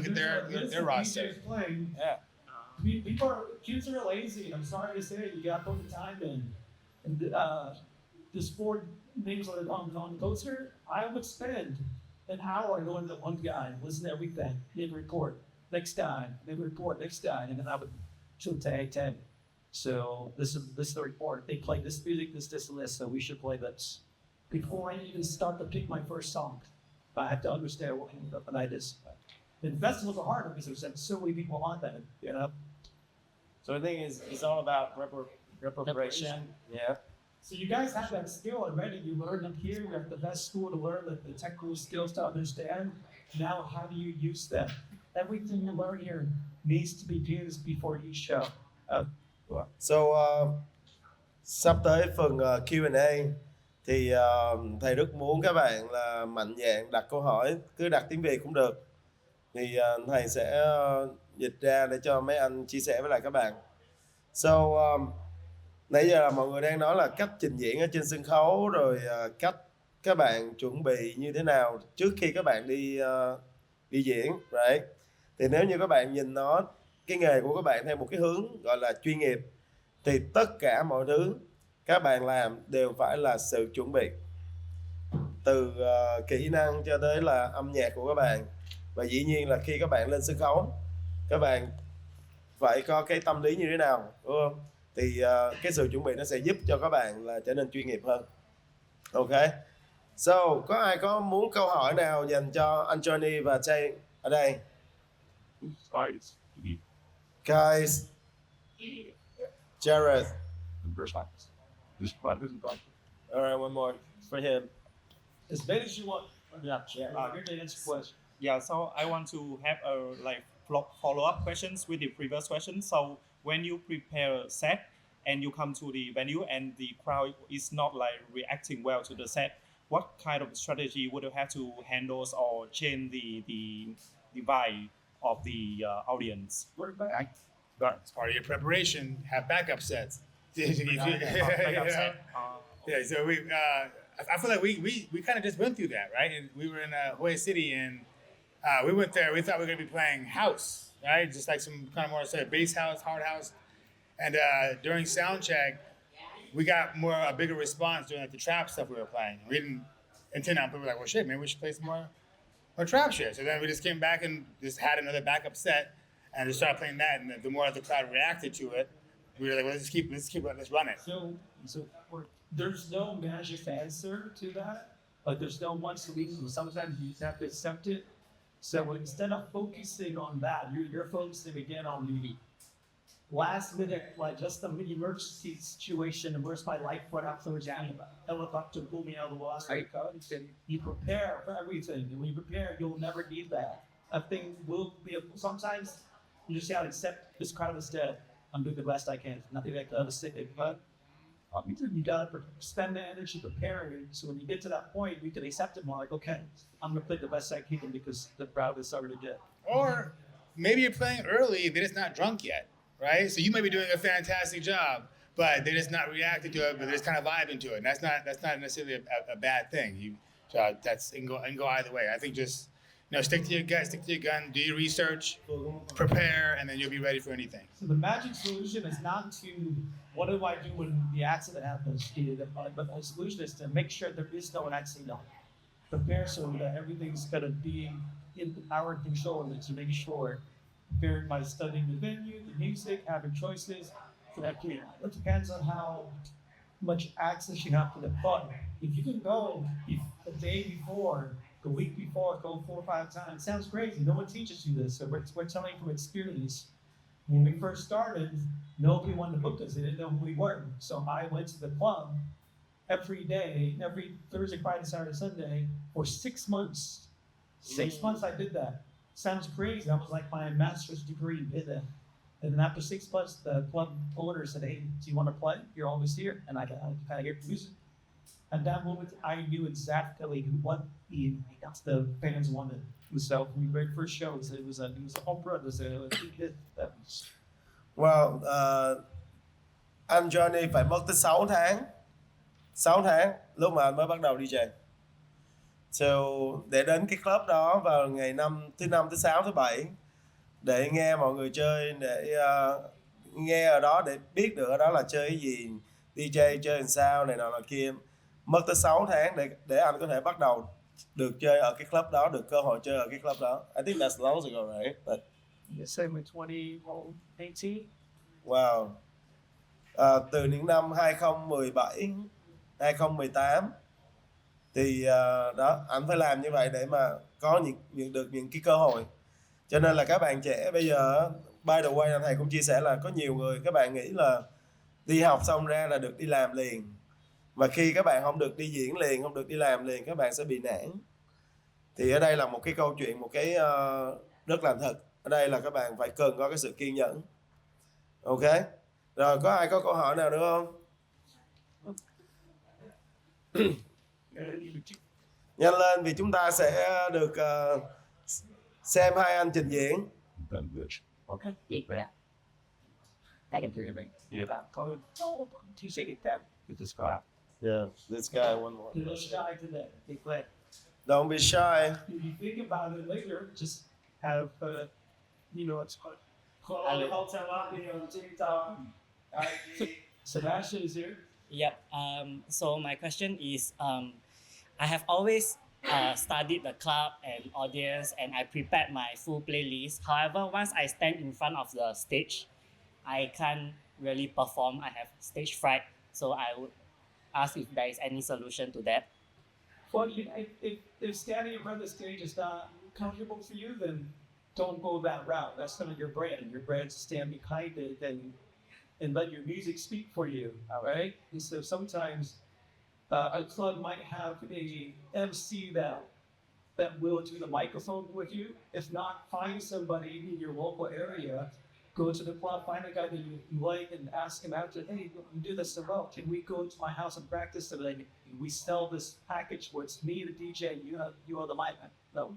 Speaker 3: at their roster.
Speaker 6: Yeah. Kids are lazy, and I'm sorry to say, you got to put the time in. And there's 4 names on the poster. I would spend an hour going to one guy, listen to everything, then report next time, then report next time, and then I would shoot tag 10. So this is the report. They play this music, this, and this, so we should play this. Before I even start to pick my first song, I have to understand what the night is. And festivals are hard because there's so many people on that, you know.
Speaker 5: So I think it's all about preparation. Yeah.
Speaker 6: So you guys have that skill already. You learned them here. You're at the best school to learn the technical skills to understand. Now, how do you use them? Everything you learn here needs to be used before each show.
Speaker 1: So sắp tới phần Q&A thì thầy Đức muốn các bạn là mạnh dạn đặt câu hỏi, cứ đặt tiếng Việt cũng được. Thì thầy sẽ dịch ra để cho mấy anh chia sẻ với lại các bạn. So nãy giờ là mọi người đang nói là cách trình diễn ở trên sân khấu, rồi cách các bạn chuẩn bị như thế nào trước khi các bạn đi diễn, right? Thì nếu như các bạn nhìn nó, cái nghề của các bạn theo một cái hướng gọi là chuyên nghiệp, thì tất cả mọi thứ các bạn làm đều phải là sự chuẩn bị, từ kỹ năng cho tới là âm nhạc của các bạn. Và dĩ nhiên là khi các bạn lên sân khấu, các bạn phải có cái tâm lý như thế nào, đúng không? Thì cái sự chuẩn bị nó sẽ giúp cho các bạn là trở nên chuyên nghiệp hơn. Ok. So, có ai có muốn câu hỏi nào dành cho anh Johnny và Jay ở đây? Guys, Jared. All right, one more for him.
Speaker 6: As many as you want. Yeah. You're the answer question.
Speaker 7: Yeah, so I want to have a follow-up questions with the previous question. So when you prepare a set and you come to the venue and the crowd is not like reacting well to the set, what kind of strategy would you have to handle or change the vibe of the audience?
Speaker 3: It's part of your preparation. Have backup sets.
Speaker 7: Backup set.
Speaker 3: Yeah, so I feel like we kind of just went through that, right? And we were in Hawaii City, and we went there. We thought we were gonna be playing house, right? Just like some kind of more bass house, hard house. And during sound check, we got a bigger response during like the trap stuff we were playing. We didn't intend on. People were like, well, shit, maybe we should play some more trap shit. So then we just came back and just had another backup set, and just started playing that. And the more the crowd reacted to it, we were like, well, let's run it.
Speaker 6: So there's no magic answer to that. Like there's no one solution. Sometimes you just have to accept it. So instead of focusing on that, you're focusing again on the last minute, like just an emergency situation. Where's my life? What happens? Helicopter pull me out of the water. You prepare for everything. And when you prepare, you'll never need that. A thing will be. Sometimes you just gotta accept this crowd is dead. I'm doing the best I can. Nothing I can understand, but you gotta spend the energy preparing. So when you get to that point, you can accept it more. Like, okay, I'm gonna play the best I can because the crowd is already dead.
Speaker 3: Or maybe you're playing early, they're just not drunk yet, right? So you may be doing a fantastic job, but they're just not reacting to it, but they're just kind of vibing to it. And that's not necessarily a bad thing. It can go either way. I think just stick to your gut, stick to your gun, do your research, prepare, and then you'll be ready for anything.
Speaker 6: So the magic solution is not to what do I do when the accident happens, but the solution is to make sure there is no accident. Prepare so that everything's gonna be in our control, and to make sure preparing by studying the venue, the music, having choices. So that it depends on how much access you have to the fun. If you can go the day before, the week before, go 4 or 5 times, sounds crazy. No one teaches you this. So we're telling from experience. When we first started, nobody wanted to book us. They didn't know who we were. So I went to the club every day, every Thursday, Friday, Saturday, Sunday for 6 months. 6 months I did that. Sounds crazy. That was like my master's degree in it. And then after 6 months, the club owner said, hey, do you want to play? You're always here. And I kind of hear music. At that moment, I knew exactly what the fans wanted. So when we very first shows, it was a home run. It was a big hit.
Speaker 1: Well, anh Johnny phải mất tới 6 tháng. 6 tháng lúc mà anh mới bắt đầu DJ. So, để đến cái club đó vào ngày thứ 5, thứ 6, thứ 7 để nghe mọi người chơi, để nghe ở đó, để biết được ở đó là chơi cái gì, DJ chơi làm sao này nọ kia. Mất tới 6 tháng để anh có thể bắt đầu được chơi ở cái club đó, được cơ hội chơi ở cái club đó. I think that's long ago, right? But
Speaker 6: Say with 2018.
Speaker 1: Wow. Từ những năm 2017, 2018 thì đó, anh phải làm như vậy để mà có nhận được những cái cơ hội. Cho nên là các bạn trẻ bây giờ, by the way, anh thầy cũng chia sẻ là có nhiều người các bạn nghĩ là đi học xong ra là được đi làm liền. Mà khi các bạn không được đi diễn liền, không được đi làm liền, các bạn sẽ bị nản. Thì ở đây là một cái câu chuyện, một cái rất là thật. Ở đây là các bạn phải cần có cái sự kiên nhẫn. Ok. Rồi, có ai có câu hỏi nào nữa không? Nhanh lên vì chúng ta sẽ được xem hai anh trình diễn.
Speaker 6: Okay. Yeah. I can hear you. You say it that with this guy.
Speaker 1: Yeah, this guy one more.
Speaker 6: You're not shy today. Be glad.
Speaker 1: Don't be shy.
Speaker 6: If you think about it later, just have it's called. Hotel lobby on TikTok. Sebastian is here.
Speaker 5: Yep. So my question is, I have always studied the club and audience, and I prepared my full playlist. However, once I stand in front of the stage, I can't really perform. I have stage fright. So I would ask if there is any solution to that.
Speaker 6: Well, if standing in front of the stage is not comfortable for you, then don't go that route. That's kind of your brand. Your brand to stand behind it and let your music speak for you, right? And so sometimes a club might have a MC that will do the microphone with you. If not, find somebody in your local area. Go to the club, find a guy that you like, and ask him after, hey, you do this so well. Can we go to my house and practice? And then we sell this package where it's me, the DJ, and you are the mic. No,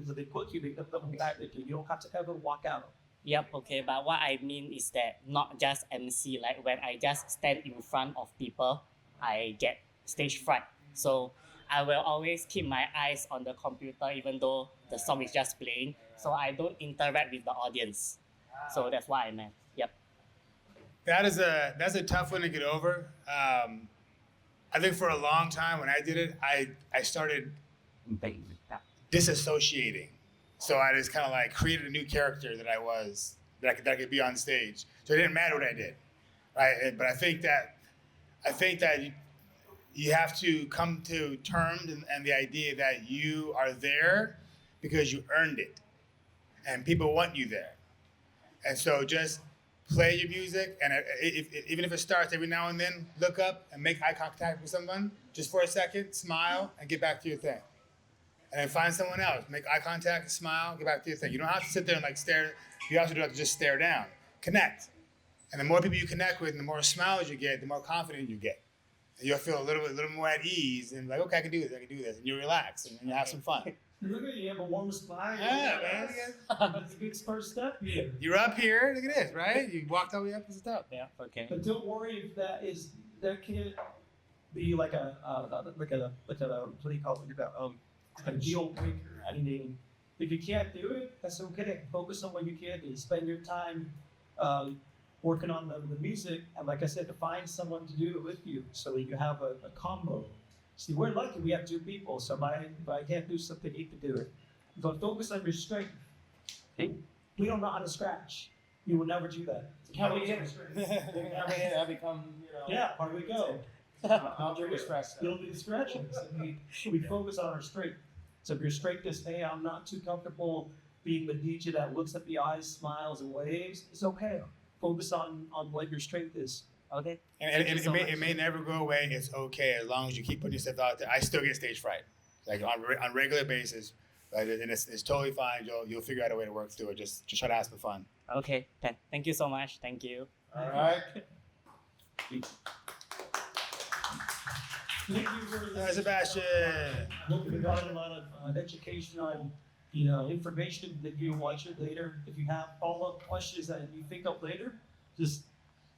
Speaker 6: so they put you, they put them back. You don't have to ever walk out.
Speaker 5: Yep, okay, but what I mean is that not just MC, like when I just stand in front of people, I get stage fright. So I will always keep my eyes on the computer even though the song is just playing, so I don't interact with the audience. So that's what I meant. Yep.
Speaker 3: That's a tough one to get over. I think for a long time when I did it, I started disassociating. So I just kind of like created a new character that I could be on stage. So it didn't matter what I did, right? But I think that you have to come to terms and the idea that you are there because you earned it, and people want you there. And so just play your music, and even if it starts every now and then, look up and make eye contact with someone just for a second, smile, and get back to your thing. And then find someone else, make eye contact, smile, get back to your thing. You don't have to sit there and like stare. You also don't have to just stare down. Connect. And the more people you connect with, and the more smiles you get, the more confident you get. And you'll feel a little more at ease, and like, okay, I can do this, and you relax, and you have some fun.
Speaker 6: Look at you, have a warm spine.
Speaker 3: Yeah, man.
Speaker 6: That's a good first step here.
Speaker 3: You're up here. Look at this, right? You walked all the way up to the top.
Speaker 5: Yeah, okay.
Speaker 6: But don't worry if that can't be like a what do you call it? A deal breaker. I mean, if you can't do it, that's okay. Focus on what you can do. Spend your time working on the music, and like I said, to find someone to do it with you, so that you have a combo. See, we're lucky we have two people, so if I can't do something, you can do it. But focus on your strength. We don't know how to scratch. You will never do that. How do we get
Speaker 1: I become,
Speaker 6: Yeah, part of the go.
Speaker 1: I'll do the scratch.
Speaker 6: You'll do the scratchings. We focus on our strength. So if your strength is, hey, I'm not too comfortable being the DJ that looks at the eyes, smiles, and waves, it's okay. Focus on what your strength is.
Speaker 5: Okay.
Speaker 3: And it may never go away. It's okay as long as you keep putting yourself out there. I still get stage fright, like on regular basis, and it's totally fine. You'll figure out a way to work through it. Just try to have some fun.
Speaker 5: Okay, thank you so much. Thank you.
Speaker 3: All right.
Speaker 6: Thank you for
Speaker 3: Sebastian.
Speaker 6: We got a lot of education on, information that you watch it later. If you have follow-up questions that you think of later, just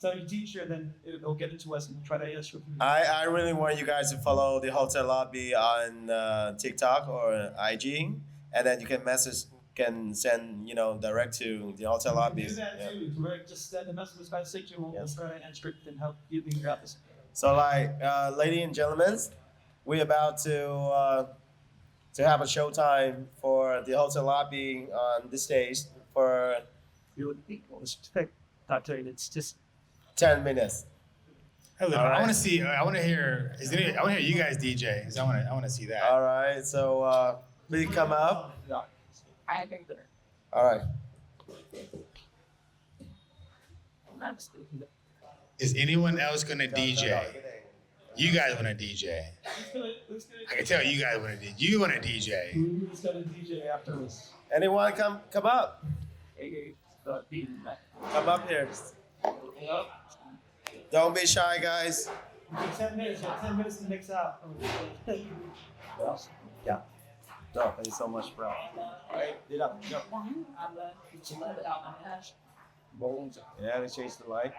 Speaker 6: tell your teacher, then they'll get it to us and try to answer.
Speaker 1: I really want you guys to follow the Hotel Lobby on TikTok or IG, and then you can send direct to the Hotel Lobby.
Speaker 6: Do that too. Direct, just send a message by signature. We'll try to answer it and help you figure out this.
Speaker 1: So, ladies and gentlemen, we're about to have a showtime for the Hotel Lobby on this stage for
Speaker 6: It's just
Speaker 1: 10 minutes.
Speaker 3: Hello.
Speaker 1: All right.
Speaker 3: I want to hear you guys DJ. I want to see that.
Speaker 1: All right, so please come up.
Speaker 6: I think there.
Speaker 1: All right.
Speaker 3: Is anyone else gonna DJ? You guys want to DJ? I can tell you guys want to DJ. You want to DJ?
Speaker 6: Who's gonna DJ after this?
Speaker 1: Anyone come up? Come up here. Don't be shy, guys.
Speaker 6: 10 minutes. You have 10 minutes to mix out.
Speaker 1: Yeah. No, thank you so much, bro. Get up. Yeah, let's change the light.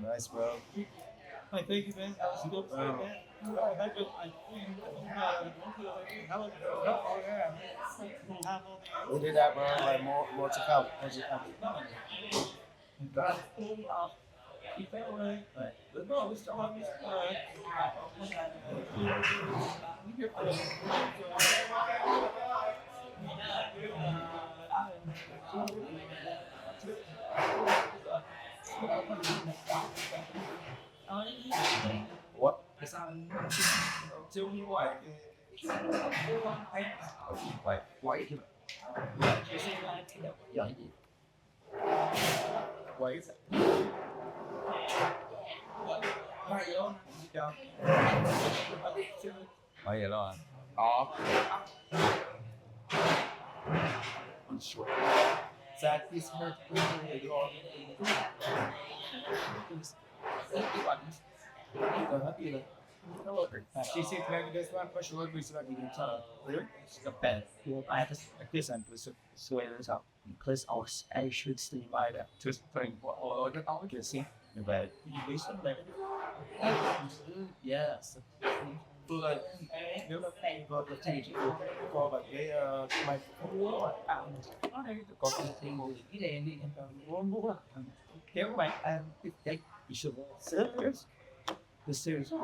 Speaker 1: Nice, bro.
Speaker 6: Hey, thank you, man. That was a good fight, man.
Speaker 1: We did that, bro. Like more to come. What?
Speaker 4: Quậy, quậy chứ. Quậy. Quậy vậy đó à?
Speaker 1: That is her.
Speaker 4: She said maybe this one for sure we should be the bed. I have to this and to sway this up because I should stay by that to bring what all the all can see the bed. You listen there. Yes.
Speaker 1: Tôi nếu là có thể chỉ có bằng cái mic
Speaker 4: Có cái gì ngồi cái đèn đi muốn kéo các bạn you should serious. The serious